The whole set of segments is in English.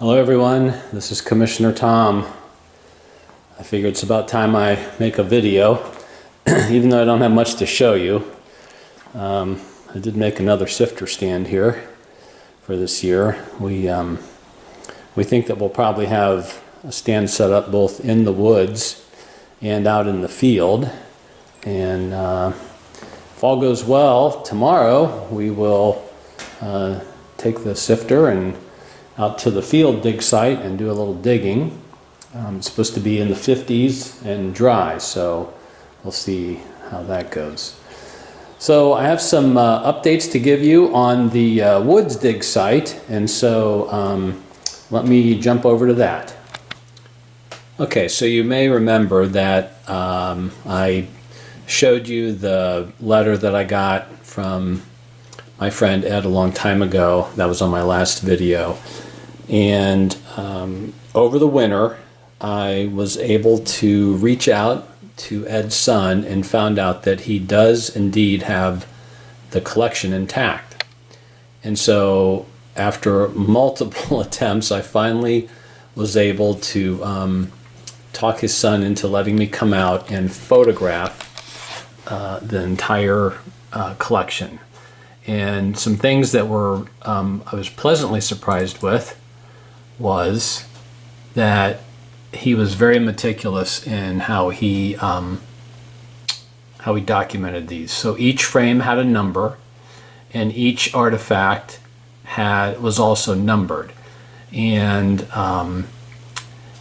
Hello everyone, this is Commissioner Tom. I figure it's about time I make a video, even though I don't have much to show you. I did make another sifter stand here for this year. We think that we'll probably have a stand set up both in the woods and out in the field. And if all goes well, tomorrow we will take the sifter and out to the field dig site and do a little digging. It's supposed to be in the 50s and dry, so we'll see how that goes. So I have some updates to give you on the woods dig site, and so let me jump over to that. Okay, so you may remember that I showed you the letter that I got from my friend Ed a long time ago. That was on my last video. And over the winter, I was able to reach out to Ed's son and found out that he does indeed have the collection intact. And so after multiple attempts, I finally was able to talk his son into letting me come out and photograph the entire collection. And some things that were I was pleasantly surprised with was that he was very meticulous in how he documented these. So each frame had a number, and each artifact was also numbered. And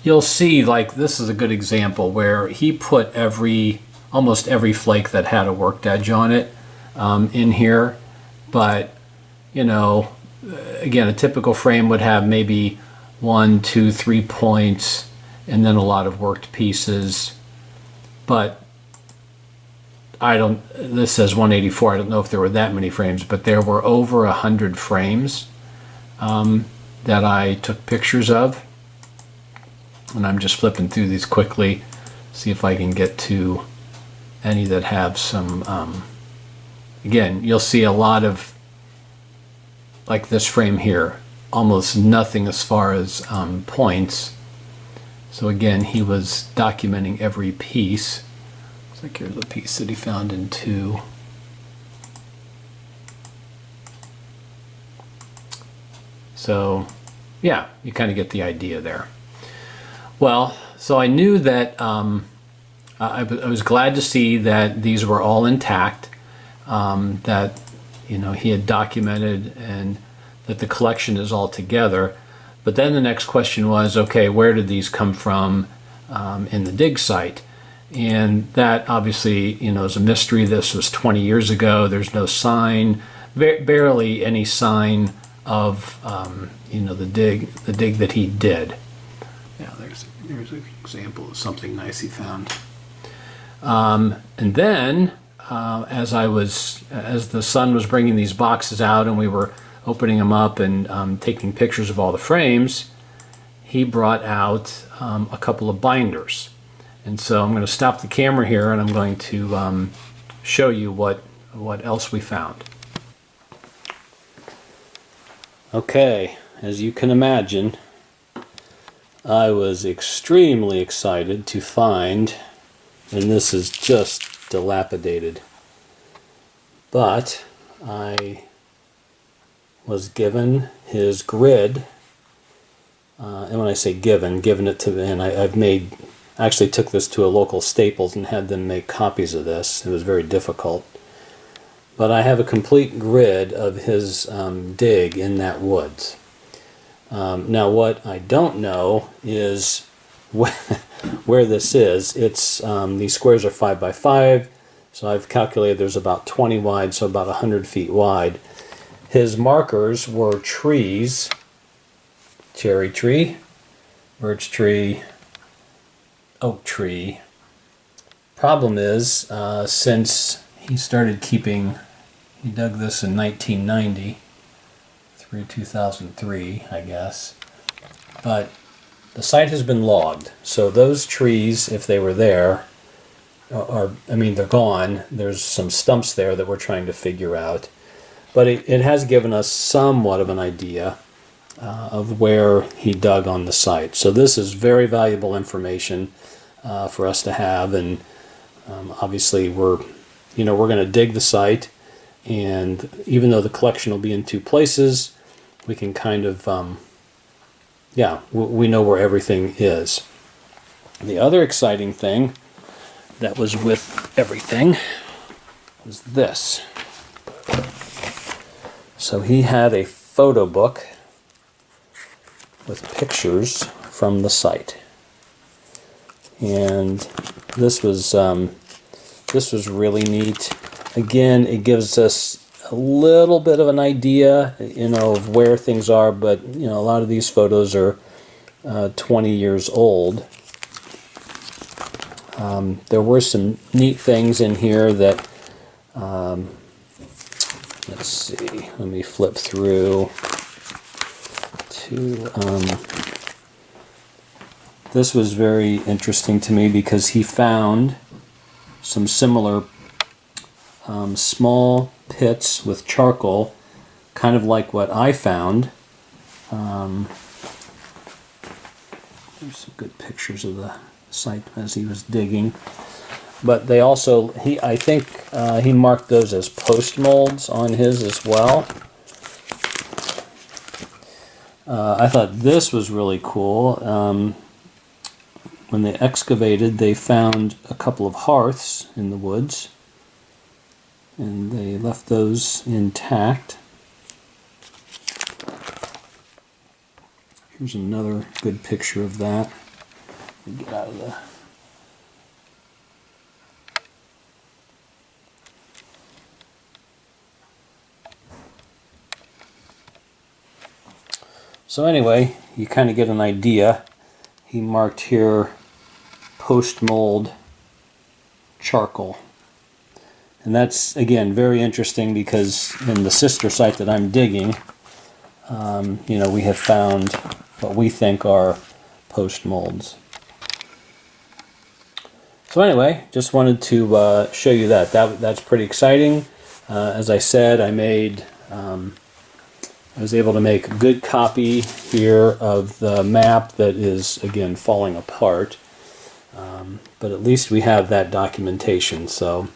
you'll see, like, this is a good example where he put almost every flake that had a worked edge on it in here. But, you know, again, a typical frame would have maybe 1, 2, 3 points, and then a lot of worked pieces. But this says 184. I don't know if there were that many frames, but there were over 100 frames that I took pictures of. And I'm just flipping through these quickly, see if I can get to any that have some, again, you'll see a lot of, like this frame here, almost nothing as far as points. So again, he was documenting every piece. Looks like here's a piece that he found in 2. So yeah, you kind of get the idea there. Well, so I knew that I was glad to see that these were all intact, that he had documented and that the collection is all together. But then the next question was, okay, where did these come from in the dig site? And that obviously, is a mystery. This was 20 years ago. There's no sign, barely any sign of, the dig that he did. Yeah, there's an example of something nice he found. And then, as the son was bringing these boxes out and we were opening them up and taking pictures of all the frames, he brought out a couple of binders. And so I'm going to stop the camera here and I'm going to show you what else we found. Okay, as you can imagine, I was extremely excited to find, and this is just dilapidated, but I was given his grid, and when I say given it to me, and I actually took this to a local Staples and had them make copies of this. It was very difficult. But I have a complete grid of his dig in that woods. Now what I don't know is where this is. It's these squares are 5 by 5, so I've calculated there's about 20 wide, so about 100 feet wide. His markers were trees: cherry tree, birch tree, oak tree. Problem is, since he dug this in 1990 through 2003, I guess, but the site has been logged. So those trees, if they were there, they're gone. There's some stumps there that we're trying to figure out. But it has given us somewhat of an idea of where he dug on the site. So this is very valuable information for us to have, and obviously we're going to dig the site, and even though the collection will be in two places, we can kind of we know where everything is. The other exciting thing that was with everything was this. So he had a photo book with pictures from the site, and this was really neat. Again, it gives us a little bit of an idea, of where things are, but a lot of these photos are 20 years old. There were some neat things in here that, let's see, let me flip through to, this was very interesting to me because he found some similar small pits with charcoal, kind of like what I found. There's some good pictures of the site as he was digging. But they also, I think he marked those as post molds on his as well. I thought this was really cool. When they excavated, they found a couple of hearths in the woods, and they left those intact. Here's another good picture of that. Let me get out of the... So anyway, you kind of get an idea. He marked here post-mold charcoal. And that's, again, very interesting because in the sister site that I'm digging, we have found what we think are post-molds. So anyway, just wanted to show you that. That's pretty exciting. As I said, I was able to make a good copy here of the map that is, again, falling apart. But at least we have that documentation. So,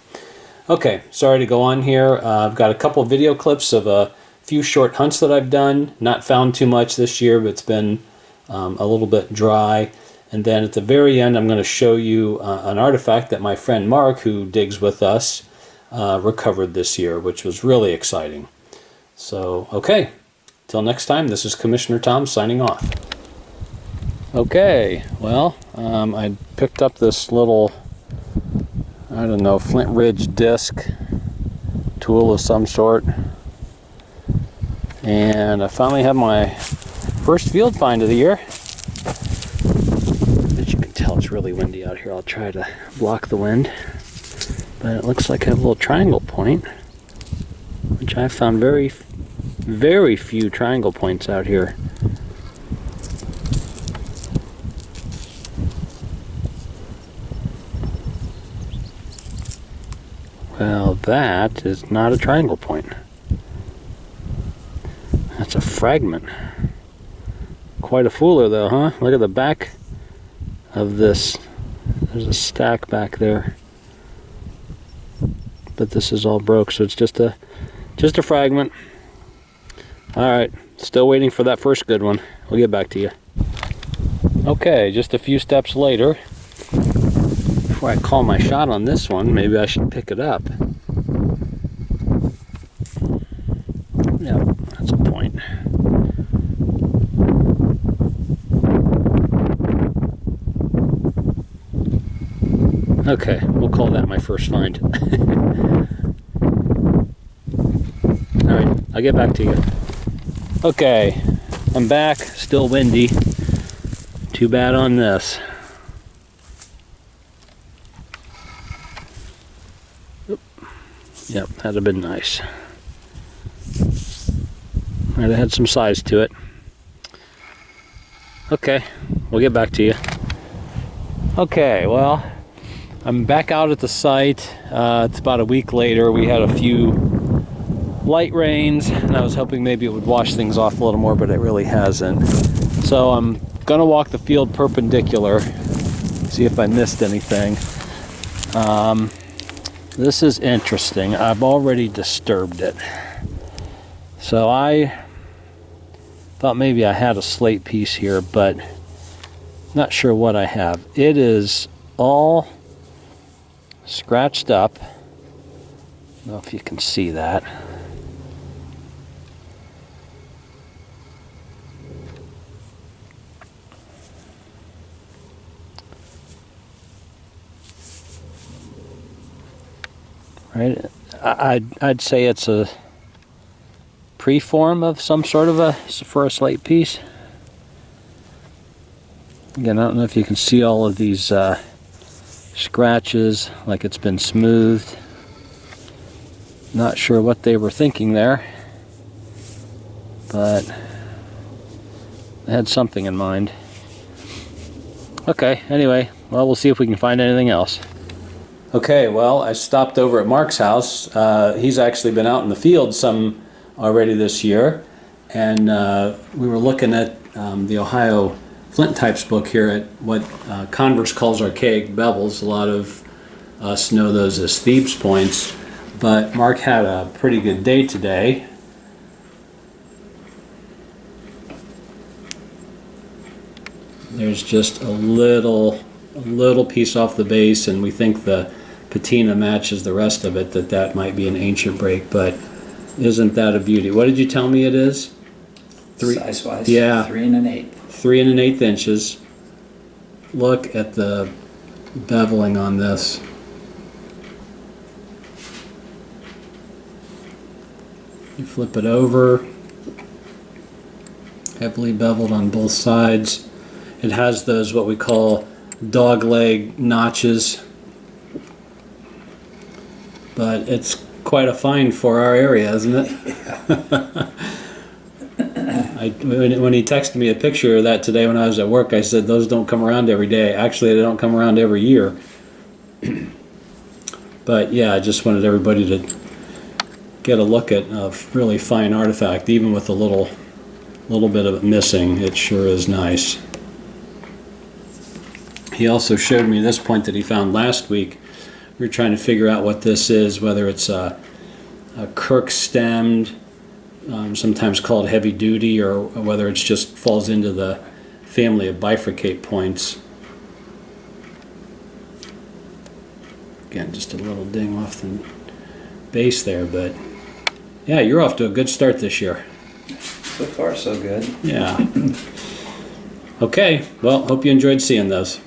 okay, sorry to go on here. I've got a couple of video clips of a few short hunts that I've done. Not found too much this year, but it's been a little bit dry. And then at the very end, I'm going to show you an artifact that my friend Mark, who digs with us, recovered this year, which was really exciting. So, okay. Till next time, this is Commissioner Tom signing off. Okay, well, I picked up this little, I don't know, Flint Ridge disc tool of some sort. And I finally have my first field find of the year. As you can tell, it's really windy out here. I'll try to block the wind. But it looks like I have a little triangle point, which I found very few triangle points out here. Well, that is not a triangle point. That's a fragment. Quite a fooler though, huh? Look at the back of this. There's a stack back there. But this is all broke, so it's just a fragment. Alright, still waiting for that first good one. We'll get back to you. Okay, just a few steps later. Before I call my shot on this one, maybe I should pick it up. Yeah, that's a point. Okay, we'll call that my first find. Alright, I'll get back to you. Okay, I'm back, still windy. Too bad on this. Oop. Yep, that'd have been nice. Might have had some size to it. Okay, we'll get back to you. Okay, well, I'm back out at the site. It's about a week later. We had a few light rains, and I was hoping maybe it would wash things off a little more, but it really hasn't. So I'm gonna walk the field perpendicular, see if I missed anything. This is interesting. I've already disturbed it. So I thought maybe I had a slate piece here, but not sure what I have. It is all scratched up. I don't know if you can see that. Right? I'd say it's a preform of some sort of for a slate piece. Again, I don't know if you can see all of these scratches, like it's been smoothed. Not sure what they were thinking there, but I had something in mind. Okay, anyway, well, we'll see if we can find anything else. Okay, well, I stopped over at Mark's house. He's actually been out in the field some already this year, and we were looking at the Ohio Flint Types book here at what Converse calls archaic bevels. A lot of us know those as thieves' points, but Mark had a pretty good day today. There's just a little piece off the base, and we think the patina matches the rest of it, that might be an ancient break, but isn't that a beauty? What did you tell me it is? Size-wise, yeah, 3 1/8. 3 1/8 inches. Look at the beveling on this. You flip it over, heavily beveled on both sides. It has those what we call dog leg notches, but it's quite a find for our area, isn't it? When he texted me a picture of that today when I was at work, I said those don't come around every day. Actually, they don't come around every year. But yeah, I just wanted everybody to get a look at a really fine artifact, even with a little bit of it missing. It sure is nice. He also showed me this point that he found last week. We were trying to figure out what this is, whether it's a Kirk stemmed, sometimes called heavy duty, or whether it just falls into the family of bifurcate points. Again, just a little ding off the base there, but yeah, you're off to a good start this year. So far, so good. Yeah. Okay, well, hope you enjoyed seeing those.